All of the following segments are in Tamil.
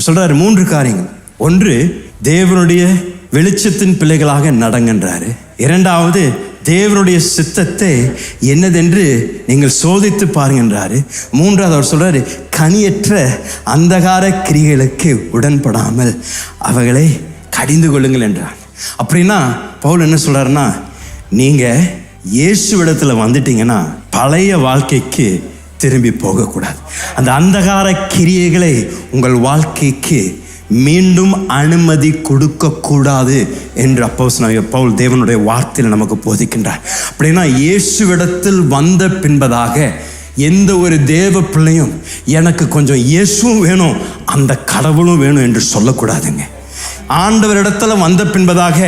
சொல்றாரு 3 காரியங்கள். ஒன்று, தேவனுடைய வெளிச்சத்தின் பிள்ளைகளாக நடங்கன்றாரு. இரண்டாவது, தேவனுடைய சித்தத்தை என்னதென்று நீங்கள் சோதித்து பாருங்கன்றாரு. மூன்றாவது அவர் சொல்றாரு, கனியற்ற அந்தகார கிரியைகளுக்கு உடன்படாமல் அவைகளை கடிந்து கொள்ளுங்கள் என்றார். அப்படின்னா பவுல் என்ன சொல்றாருன்னா, நீங்க இயேசுவிடத்துல வந்துட்டீங்கன்னா பழைய வாழ்க்கைக்கு திரும்பி போகக்கூடாது. அந்த அந்தகார கிரியைகளை உங்கள் வாழ்க்கைக்கு மீண்டும் அனுமதி கொடுக்கக்கூடாது என்று அப்போஸ்தலனாகிய பவுல் தேவனுடைய வார்த்தையில் நமக்கு போதிக்கின்றார். அப்படின்னா இயேசுவிடத்தில் வந்த பின்பதாக எந்த ஒரு தேவ பிள்ளையும் எனக்கு கொஞ்சம் இயேசுவும் வேணும் அந்த கடவுளும் வேணும் என்று சொல்லக்கூடாதுங்க. ஆண்டவரிடத்துல வந்த பின்பதாக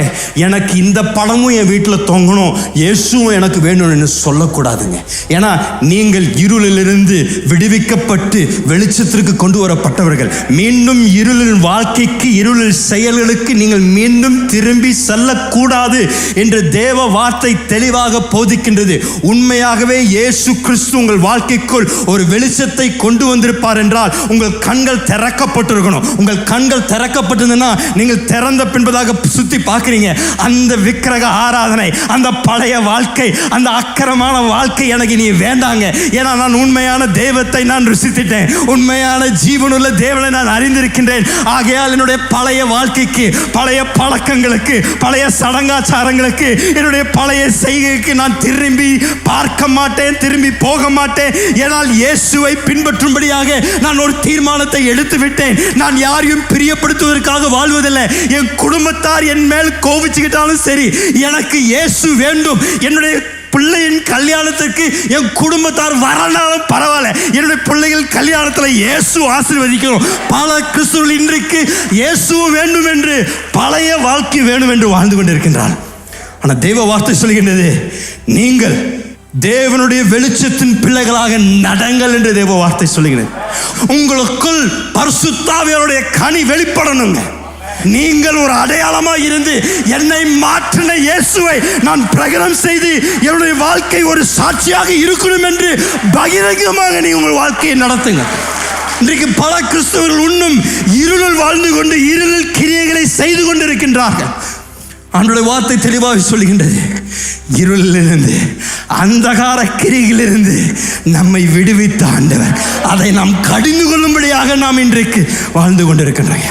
எனக்கு இந்த படமும் என் வீட்டில் தொங்கணும், இயேசுவும் எனக்கு வேணும் என்று சொல்லக்கூடாதுங்க. ஏன்னா நீங்கள் இருளிலிருந்து விடுவிக்கப்பட்டு வெளிச்சத்திற்கு கொண்டு வரப்பட்டவர்கள். மீண்டும் இருளின் வாழ்க்கைக்கு, இருளின் செயல்களுக்கு நீங்கள் மீண்டும் திரும்பி செல்லக்கூடாது என்று தேவ வார்த்தை தெளிவாக போதிக்கின்றது. உண்மையாகவே இயேசு கிறிஸ்து உங்கள் வாழ்க்கைக்குள் ஒரு வெளிச்சத்தை கொண்டு வந்திருப்பார் என்றால் உங்கள் கண்கள் திறக்கப்பட்டிருக்கணும். உங்கள் கண்கள் திறக்கப்பட்டிருந்தனா நீங்கள் திறந்த பின்பதாக சுத்தி பார்க்கிறீங்க, அந்த விக்கிரக ஆராதனை, அந்த பழைய வாழ்க்கை, அந்த அக்கிரமான வாழ்க்கை எனக்கு நீ வேண்டாங்க. ஏன்னா நான் உண்மையான தெய்வத்தை நான் ருசித்துட்டேன், உண்மையான ஜீவனுள்ள தேவனை நான் அறிந்திருக்கின்றேன். ஆகையால் என்னுடைய பழைய வாழ்க்கைக்கு, பழைய பழக்கங்களுக்கு, பழைய சடங்காச்சாரங்களுக்கு, என்னுடைய பழைய செய்கைக்கு நான் திரும்பி பார்க்க மாட்டேன், திரும்பி போக மாட்டேன். ஏனால் இயேசுவை பின்பற்றும்படியாக நான் ஒரு தீர்மானத்தை எடுத்து விட்டேன். நான் யாரையும் பிரியப்படுத்துவதற்காக வாழ்வதில்லை. என் குடும்பத்தார் என் மேல் கோபிச்சுக்கிட்டாலும் சரி, எனக்கு இயேசு வேண்டும். என்னுடைய பிள்ளையின் கல்யாணத்துக்கு என் குடும்பத்தார் வரனாலும் பரவாயில்ல, என்னுடைய பிள்ளைகள் கல்யாணத்தில் இயேசு ஆசீர்வதிக்கணும். பல கிறிஸ்துவர்கள் இன்றைக்கு இயேசுவும் வேண்டும் என்று பழைய வாழ்க்கை வேண்டும் என்று வாழ்ந்து கொண்டிருக்கின்றார். ஆனால் தெய்வ வார்த்தை சொல்கின்றது, நீங்கள் தேவனுடைய வெளிச்சத்தின் பிள்ளைகளாக நடங்கள் என்று தேவ வார்த்தை சொல்லுகிறது. உங்களுக்குள் பரிசுத்த ஆவியானவருடைய கனி வெளிப்படணுங்க. நீங்கள் ஒரு அடையாளமாக இருந்து என்னை மாற்றின இயேசுவை நான் பிரகடனம் செய்து என்னுடைய வாழ்க்கை ஒரு சாட்சியாக இருக்கணும் என்று பகிரங்கமாக நீ உங்கள் வாழ்க்கையை நடத்துங்க. இன்றைக்கு பல கிறிஸ்தவர்கள் இன்னும் இருளில் வாழ்ந்து கொண்டு இருளில் கிரியைகளை செய்து கொண்டிருக்கின்றார்கள். ஆண்டவருடைய வார்த்தை தெளிவாக சொல்லுகின்றது, இருளிலிருந்து அந்தகார கிரியிலிருந்து நம்மை விடுவித்த ஆண்டவர், அதை நாம் கடிந்து கொள்ளும்படியாக நாம் இன்றைக்கு வாழ்ந்து கொண்டிருக்கின்றோம்.